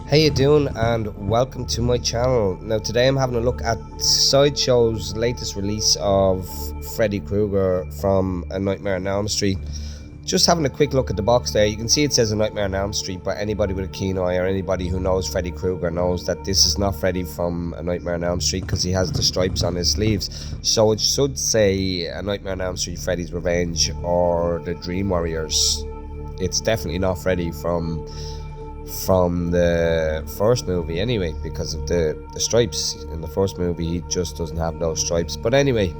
How you doing, and welcome to my channel. Now today I'm having a look at Sideshow's latest release of Freddy Krueger from A Nightmare on Elm Street. Just having a quick look at the box there, you can see it says A Nightmare on Elm Street, but anybody with a keen eye or anybody who knows Freddy Krueger knows that this is not Freddy from A Nightmare on Elm Street, because he has the stripes on his sleeves. So it should say A Nightmare on Elm Street, Freddy's Revenge, or The Dream Warriors. It's definitely not Freddy from the first movie anyway, because of the stripes. In the first movie he just doesn't have those stripes. But anyway,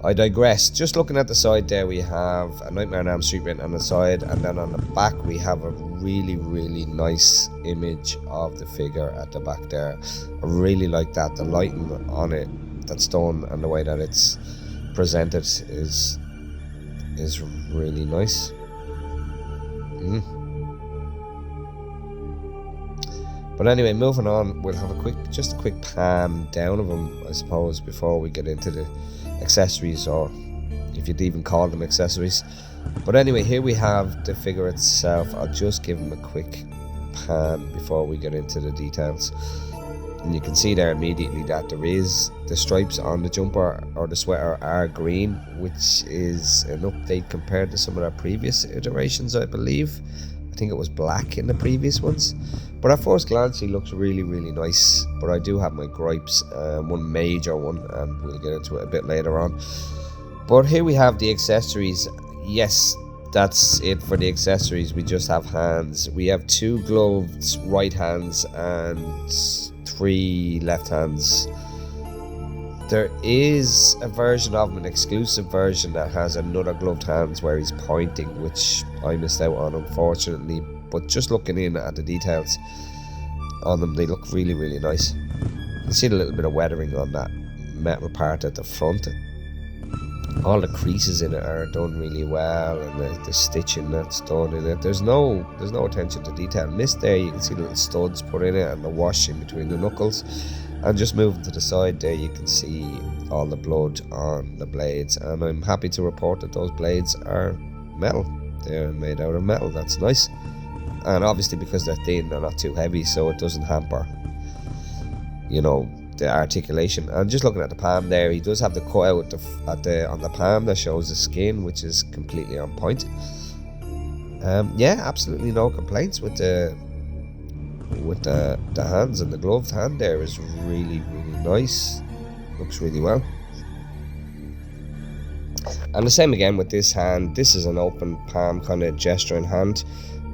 I digress. Just looking at the side there, we have A Nightmare on Elm Street written on the side, and then on the back we have a really nice image of the figure at the back there. I really like that. The lighting on it that's done and the way that it's presented is really nice. But anyway, moving on, we'll have a quick pan down of them, I suppose, before we get into the accessories, or if you'd even call them accessories. But anyway, here we have the figure itself. I'll just give him a quick pan before we get into the details. And you can see there immediately that there is the stripes on the jumper or the sweater are green, which is an update compared to some of their previous iterations, I believe. I think it was black in the previous ones, but at first glance he looks really nice. But I do have my gripes, one major one, and we'll get into it a bit later on. But here we have the accessories. Yes, that's it for the accessories. We just have hands. We have 2 gloved right hands and 3 left hands. There is a version of him, an exclusive version, that has another gloved hands where he's pointing, which I missed out on, unfortunately. But just looking in at the details on them, they look really nice. You can see a little bit of weathering on that metal part at the front. All the creases in it are done really well, and the stitching that's done in it. There's no attention to detail missed there. You can see the little studs put in it and the wash in between the knuckles. And just moving to the side there, you can see all the blood on the blades, and I'm happy to report that those blades are metal. They're made out of metal. That's nice. And obviously, because they're thin, they're not too heavy, so it doesn't hamper, you know, the articulation. And just looking at the palm there, he does have the cutout on the palm that shows the skin, which is completely on point. Yeah, absolutely no complaints with the hands, and the gloved hand there is really nice. Looks really well. And the same again with this hand. This is an open palm kind of gesturing hand,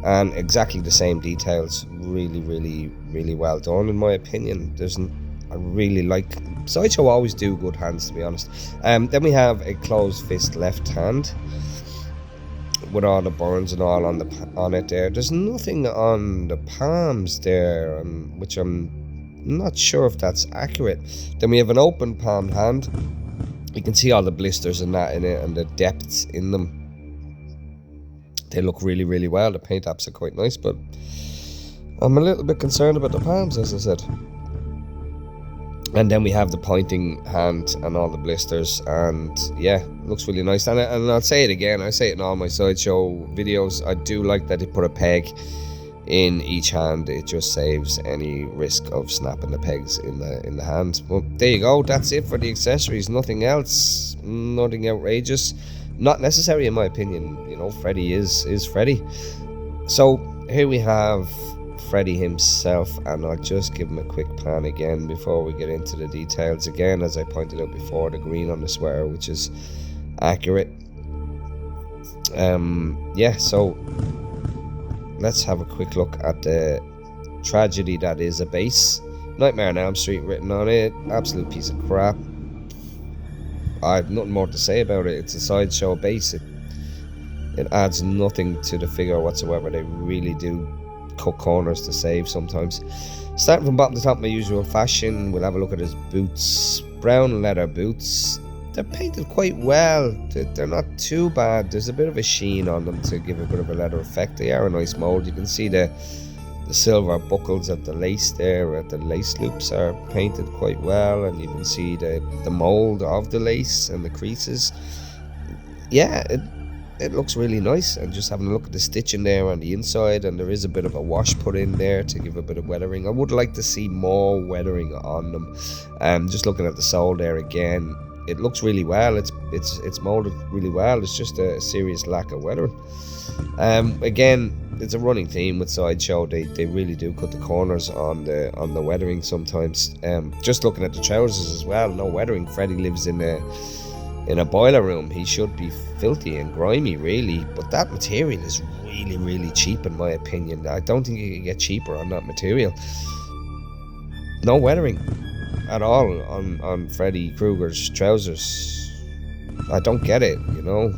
and exactly the same details. Really well done, in my opinion. I really like Sideshow. Always do good hands, to be honest. Then we have a closed fist left hand with all the burns and all on it there. There's nothing on the palms there, which I'm not sure if that's accurate. Then we have an open palmed hand. You can see all the blisters and that in it, and the depths in them. They look really well. The paint apps are quite nice, but I'm a little bit concerned about the palms, as I said. And then we have the pointing hand and all the blisters, and yeah, looks really nice. And I'll say it again, I say it in all my Sideshow videos, I do like that they put a peg in each hand. It just saves any risk of snapping the pegs in the hand. Well, there you go. That's it for the accessories. Nothing else, nothing outrageous, not necessary in my opinion. You know, Freddy is Freddy. So here we have Freddy himself, and I'll just give him a quick pan again before we get into the details. Again, as I pointed out before, the green on the sweater, which is accurate. Yeah, so let's have a quick look at the tragedy that is a base. Nightmare on Elm Street written on it. Absolute piece of crap. I have nothing more to say about it. It's a Sideshow base. It adds nothing to the figure whatsoever. They really do cut corners to save sometimes. Starting from bottom to top, my usual fashion, we'll have a look at his boots. Brown leather boots. They're painted quite well. They're not too bad. There's a bit of a sheen on them to give a bit of a leather effect. They are a nice mold. You can see the silver buckles at the lace there, at the lace loops, are painted quite well, and you can see the mold of the lace and the creases. Yeah, it looks really nice. And just having a look at the stitching there on the inside, and there is a bit of a wash put in there to give a bit of weathering. I would like to see more weathering on them. Just looking at the sole there again, it looks really well. It's molded really well. It's just a serious lack of weathering. Again, it's a running theme with Sideshow. They really do cut the corners on the weathering sometimes. Just looking at the trousers as well, no weathering. Freddy lives in a boiler room. He should be filthy and grimy, really, but that material is really, really cheap in my opinion. I don't think you can get cheaper on that material. No weathering at all on Freddy Krueger's trousers. I don't get it, you know.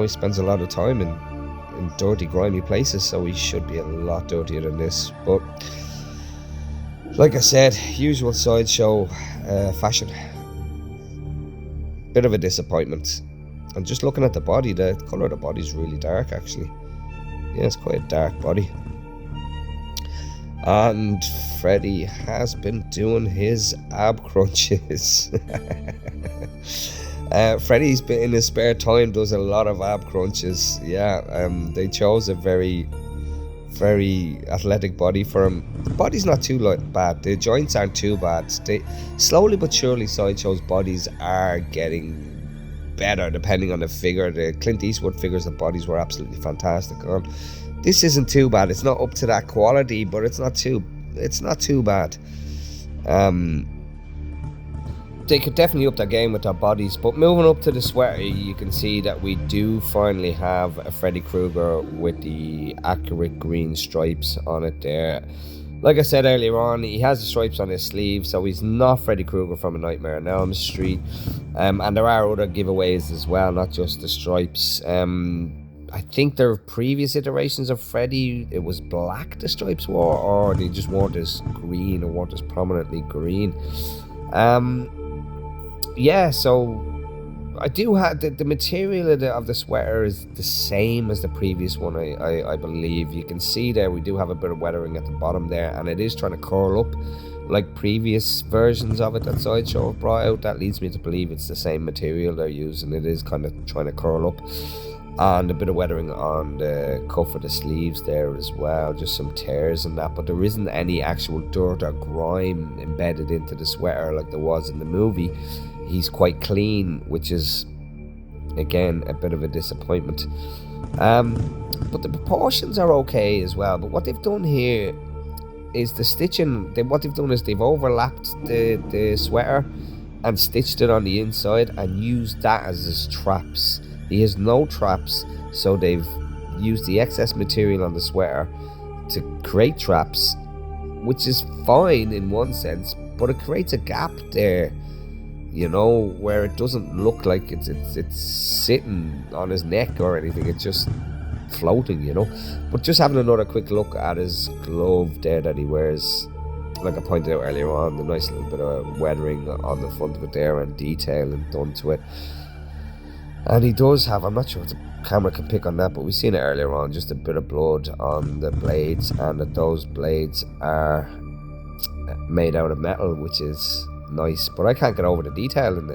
He spends a lot of time in dirty, grimy places, so he should be a lot dirtier than this. But like I said, usual Sideshow fashion. Bit of a disappointment. And just looking at the body, the colour of the body is really dark, actually. Yeah, it's quite a dark body. And Freddy has been doing his ab crunches. Freddy's been in his spare time does a lot of ab crunches. Yeah, they chose a very, very athletic body for him. The body's not too bad. The joints aren't too bad. They slowly but surely, Sideshow's bodies are getting better depending on the figure. The Clint Eastwood figures, the bodies were absolutely fantastic on. This isn't too bad. It's not up to that quality, but it's not too bad. They could definitely up their game with their bodies. But moving up to the sweater, you can see that we do finally have a Freddy Krueger with the accurate green stripes on it there. Like I said earlier on, he has the stripes on his sleeve, so he's not Freddy Krueger from A Nightmare on Elm Street. And there are other giveaways as well, not just the stripes. I think there are previous iterations of Freddy, it was black the stripes were, or they just weren't as green, or weren't as prominently green. Yeah, so I do have the material of the sweater is the same as the previous one, I believe. You can see there we do have a bit of weathering at the bottom there, and it is trying to curl up like previous versions of it that Sideshow have brought out. That leads me to believe it's the same material they're using. It is kind of trying to curl up. And a bit of weathering on the cuff of the sleeves there as well, just some tears and that, but there isn't any actual dirt or grime embedded into the sweater like there was in the movie. He's quite clean, which is again a bit of a disappointment. But the proportions are okay as well. But what they've done here is the stitching. What they've done is they've overlapped the sweater and stitched it on the inside and used that as his traps. He has no traps, so they've used the excess material on the sweater to create traps, which is fine in one sense, but it creates a gap there, you know, where it doesn't look like it's sitting on his neck or anything. It's just floating, you know. But just having another quick look at his glove there that he wears, like I pointed out earlier on, the nice little bit of weathering on the front of it there and detail and done to it. And he does have, I'm not sure if the camera can pick on that, but we've seen it earlier on, just a bit of blood on the blades, and that those blades are made out of metal, which is nice. But I can't get over the detail in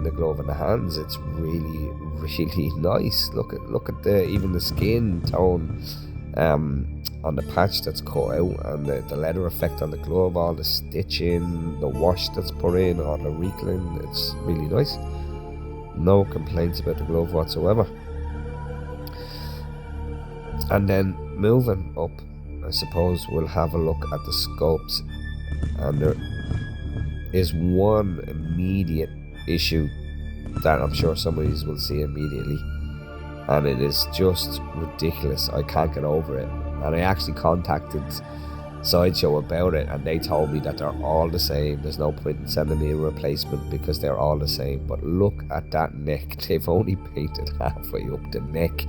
the glove and the hands. It's really, really nice. Look at even the skin tone on the patch that's cut out, and the leather effect on the glove, all the stitching, the wash that's put in, all the reclin. It's really nice. No complaints about the glove whatsoever. And then moving up, I suppose we'll have a look at the sculpts, and there is one immediate issue that I'm sure some of these will see immediately, and it is just ridiculous. I can't get over it, and I actually contacted Sideshow about it, and they told me that they're all the same. There's no point in sending me a replacement because they're all the same. But look at that neck. They've only painted halfway up the neck.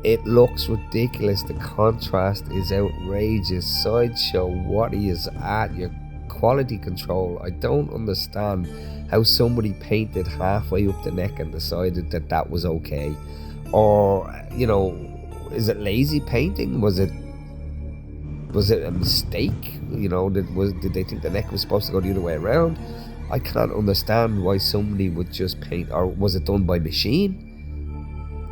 It looks ridiculous. The contrast is outrageous. Sideshow, what he is at, your quality control. I don't understand how somebody painted halfway up the neck and decided that that was okay. Or, you know, is it lazy painting? Was it a mistake? You know, did they think the neck was supposed to go the other way around? I can't understand why somebody would just paint. Or was it done by machine?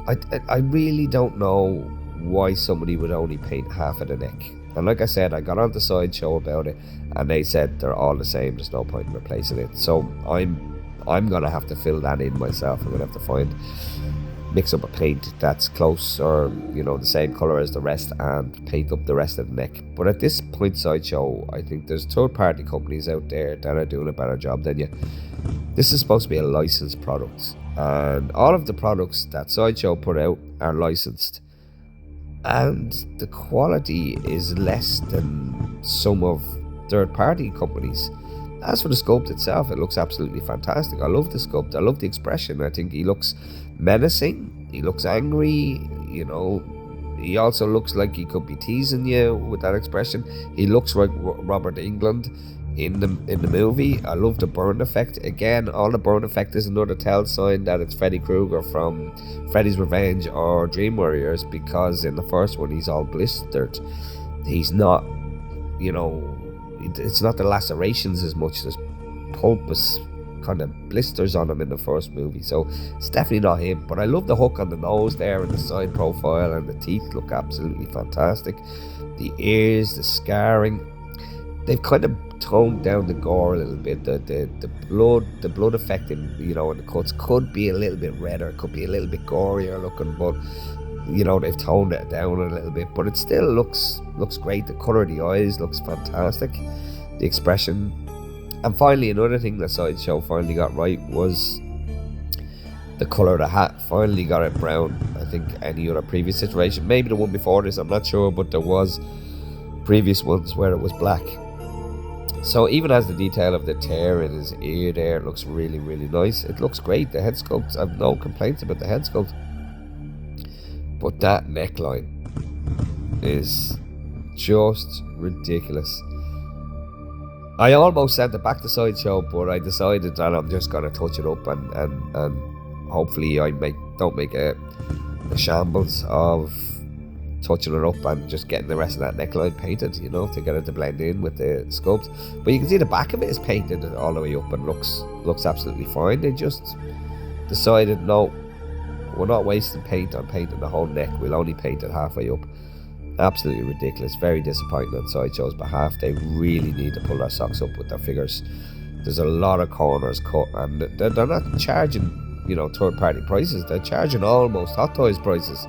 I really don't know why somebody would only paint half of the neck. And like I said, I got on the Sideshow about it, and they said they're all the same. There's no point in replacing it. So I'm gonna have to fill that in myself. I'm gonna have to mix up a paint that's close, or the same color as the rest, and paint up the rest of the neck. But at this point, Sideshow, I think there's third-party companies out there that are doing a better job than you. This is supposed to be a licensed product, and all of the products that Sideshow put out are licensed, and the quality is less than some of third-party companies. As for the sculpt itself, it looks absolutely fantastic. I love the sculpt. I love the expression. I think he looks menacing. He looks angry. He also looks like he could be teasing you with that expression. He looks like Robert Englund in the movie. I love the burn effect. Again, all the burn effect is another tell sign that it's Freddy Krueger from Freddy's Revenge or Dream Warriors, because in the first one he's all blistered. He's not, it's not the lacerations as much as pulpous kind of blisters on him in the first movie, so it's definitely not him. But I love the hook on the nose there, and the side profile, and the teeth look absolutely fantastic. The ears, the scarring, they've kind of toned down the gore a little bit. The blood effect in in the cuts could be a little bit redder, could be a little bit gorier looking, but they've toned it down a little bit, but it still looks great. The colour of the eyes looks fantastic, the expression. And finally, another thing that Sideshow finally got right was the colour of the hat. Finally got it brown. I think any other previous iteration, maybe the one before this, I'm not sure, but there was previous ones where it was black. So even as the detail of the tear in his ear there, it looks really, really nice. It looks great. The head sculpt, I've no complaints about the head sculpt. But that neckline is just ridiculous. I almost sent it back to Sideshow, but I decided that I'm just going to touch it up and hopefully I don't make a shambles of touching it up and just getting the rest of that neckline painted, to get it to blend in with the sculpt. But you can see the back of it is painted all the way up and looks absolutely fine. They just decided, no, we're not wasting paint on painting the whole neck. We'll only paint it halfway up. Absolutely ridiculous. Very disappointing on Sideshow's behalf. They really need to pull their socks up with their figures. There's a lot of corners cut, and they're not charging, third-party prices. They're charging almost Hot Toys prices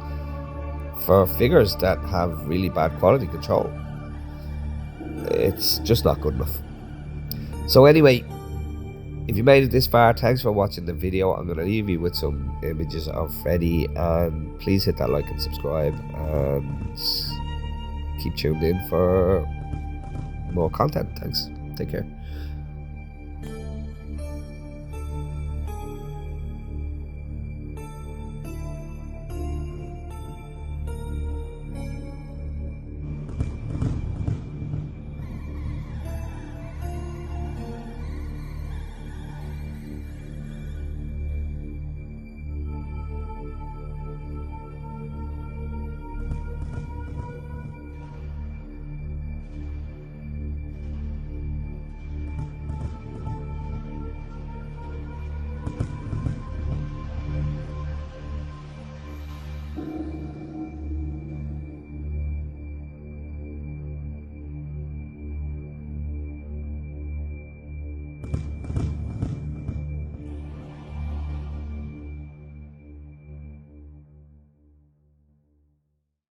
for figures that have really bad quality control. It's just not good enough. So anyway, if you made it this far, thanks for watching the video. I'm going to leave you with some images of Freddy, and please hit that like and subscribe, and keep tuned in for more content. Thanks. Take care.